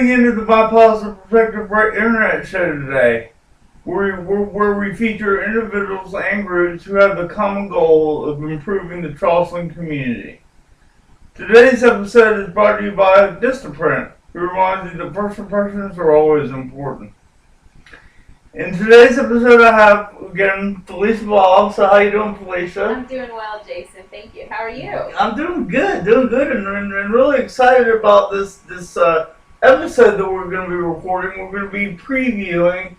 tuning into the My Positive Perspective Internet Show today, where we feature individuals and groups who have the common goal of improving the Charleston community. Today's episode is brought to you by Vistaprint, who reminds you that first impressions are always important. In today's episode, I have, again, Felicia Ball. So how you doing, Felicia? I'm doing well, Jason. Thank you. How are you? I'm doing good, and really excited about this episode that we're going to be recording. We're going to be previewing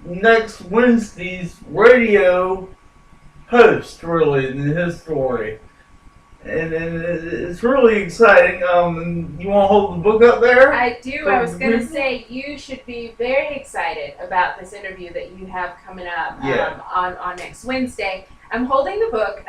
next Wednesday's radio host, really, in his story. And it's really exciting. You want to hold the book up there? I do. I was going to say, you should be very excited about this interview that you have coming up on next Wednesday. I'm holding the book,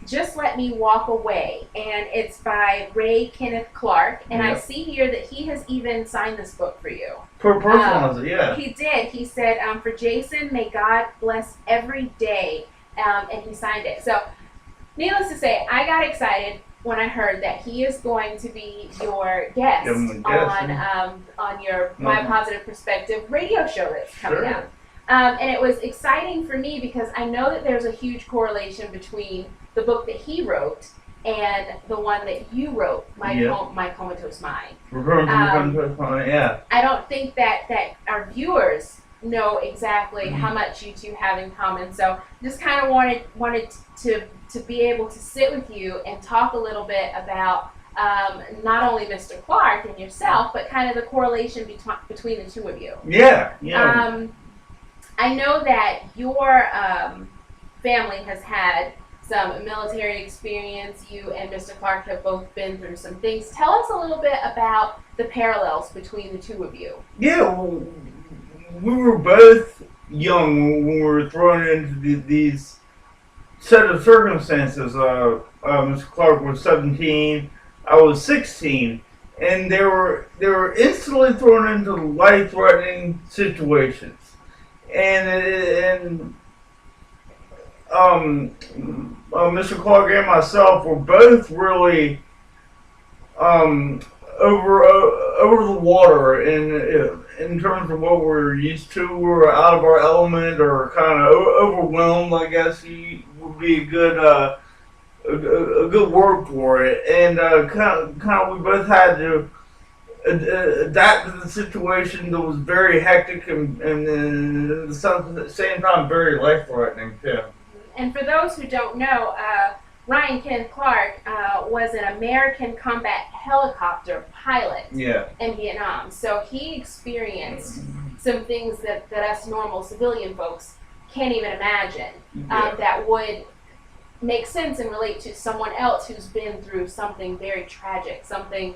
Just Let Me Walk Away, and it's by Ray Kenneth Clark, and I see here that he has even signed this book for you. Personalized, yeah. He did. He said, for Jason, may God bless every day, and he signed it. So, needless to say, I got excited when I heard that he is going to be your guest on your My Positive Perspective radio show that's coming out. And it was exciting for me because I know that there's a huge correlation between the book that he wrote and the one that you wrote, My Comatose Mind. I don't think that our viewers know exactly how much you two have in common, so just kind of wanted to be able to sit with you and talk a little bit about not only Mr. Clark and yourself, but kind of the correlation between the two of you. I know that your family has had some military experience. You and Mr. Clark have both been through some things. Tell us a little bit about the parallels between the two of you. We were both young when we were thrown into these set of circumstances. Mr. Clark was 17, I was 16, and they were instantly thrown into life-threatening situations. And Mr. Clark and myself were both really over the water in terms of what we're used to. We were out of our element, or kind of overwhelmed, I guess would be a good word for it. And kind of we both had to adapt to the situation that was very hectic and at the same time very life-threatening too. And for those who don't know, Ryan Kenneth Clark was an American combat helicopter pilot in Vietnam. So he experienced some things that us normal civilian folks can't even imagine that would make sense and relate to someone else who's been through something very tragic, something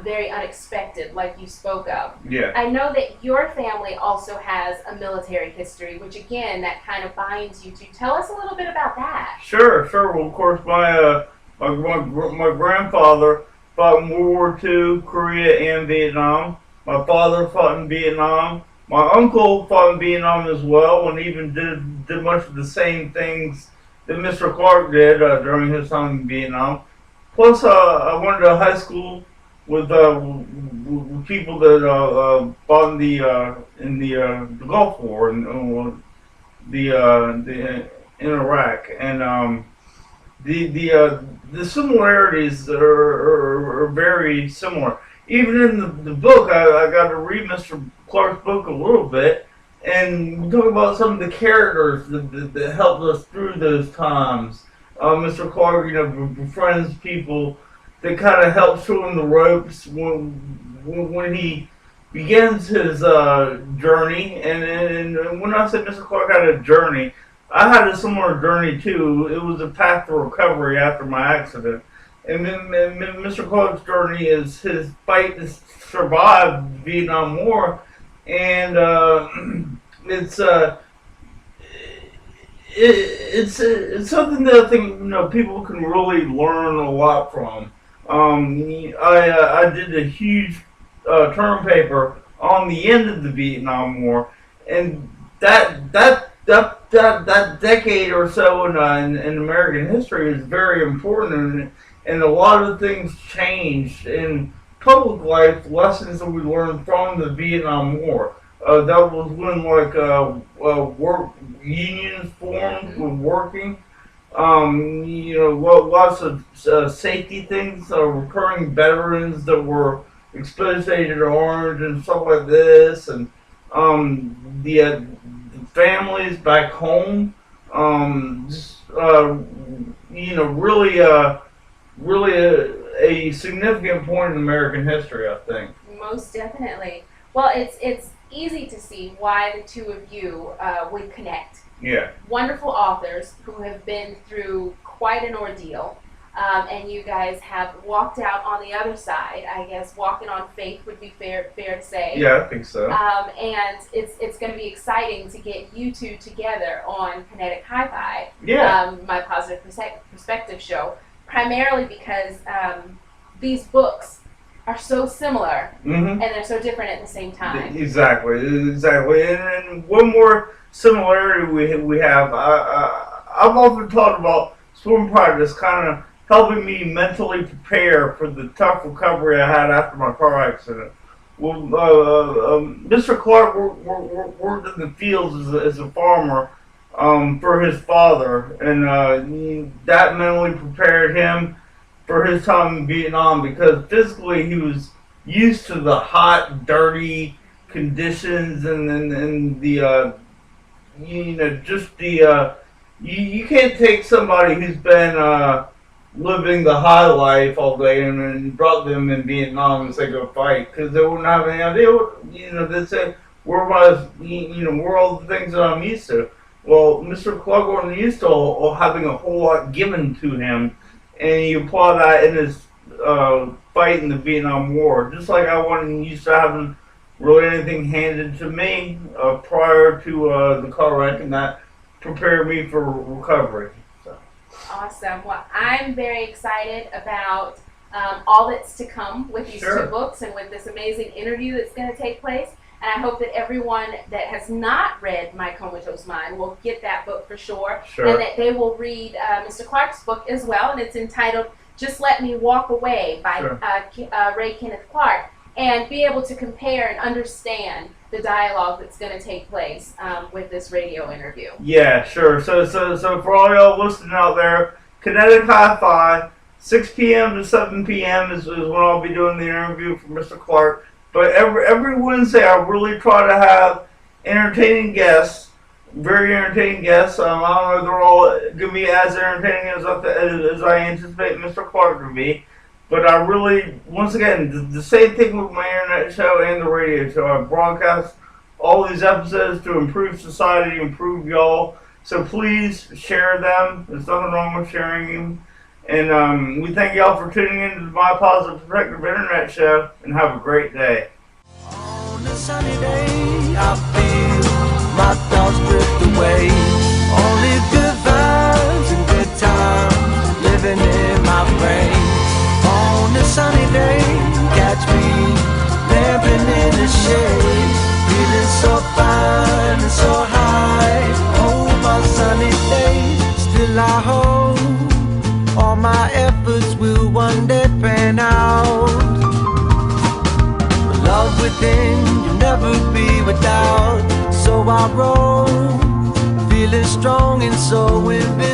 very unexpected, like you spoke of. I know that your family also has a military history, which again, that kind of binds you to. Tell us a little bit about that. Sure. Well, of course, my grandfather fought in World War II, Korea, and Vietnam. My father fought in Vietnam. My uncle fought in Vietnam as well, and even did much of the same things that Mr. Clark did during his time in Vietnam. Plus, I went to high school with people that fought in the Gulf War and in Iraq, and the similarities are very similar. Even in the book, I got to read Mr. Clark's book a little bit, and talk about some of the characters that helped us through those times. Mr. Clark, befriends people that kind of helps show him the ropes when he begins his journey. And when I said Mr. Clark had a journey, I had a similar journey too. It was a path to recovery after my accident. And then Mr. Clark's journey is his fight to survive the Vietnam War, and it's something that I think people can really learn a lot from. I did a huge term paper on the end of the Vietnam War, and that decade or so in American history is very important, and a lot of things changed, and public life lessons that we learned from the Vietnam War. That was when work unions formed, were working. Lots of safety things, recurring veterans that were exposed to Agent Orange and stuff like this, and the families back home. Really a significant point in American history, I think. Most definitely. Well, it's easy to see why the two of you would connect. Yeah. Wonderful authors who have been through quite an ordeal, and you guys have walked out on the other side. I guess walking on faith would be fair to say. Yeah, I think so. And it's going to be exciting to get you two together on Kinetic Hi-Fi. Yeah. My Positive Perspective show, primarily because these books are so similar and they're so different at the same time. Exactly. And one more similarity we have. I've often talked about swim practice kind of helping me mentally prepare for the tough recovery I had after my car accident. Well, Mr. Clark worked in the fields as a farmer for his father, and that mentally prepared him for his time in Vietnam, because physically he was used to the hot, dirty conditions and the you can't take somebody who's been living the high life all day and brought them in Vietnam and say go fight, because they wouldn't have any idea what, they say where all the things that I'm used to. Well, Mr. Clark wasn't used to having a whole lot given to him, and you apply that in his fight in the Vietnam War, just like I wasn't used to having really anything handed to me prior to the car wreck, and that prepared me for recovery. So. Awesome. Well, I'm very excited about all that's to come with these two books and with this amazing interview that's going to take place. And I hope that everyone that has not read My Comatose Mind will get that book for sure. And that they will read Mr. Clark's book as well. And it's entitled Just Let Me Walk Away by Ray Kenneth Clark, and be able to compare and understand the dialogue that's going to take place with this radio interview. Yeah, sure. So for all y'all listening out there, Kinetic Hi-Fi, 6 p.m. to 7 p.m. is when I'll be doing the interview for Mr. Clark. But every Wednesday, I really try to have entertaining guests, very entertaining guests. I don't know if they're all going to be as entertaining as I anticipate Mr. Clark to be. But I really, once again, the same thing with my internet show and the radio show. I broadcast all these episodes to improve society, improve y'all. So please share them. There's nothing wrong with sharing them. And we thank y'all for tuning in to My Positive Perspective Internet Show, and have a great day. On a sunny day, I feel my thoughts drift away. Only good vibes and good times living in my brain. On a sunny day, catch me lamping in the shade, feeling so fine and so high. Oh, my sunny day, still I hope all my efforts will one day pan out. The love within you'll never be without. So I roll, feeling strong and so invincible.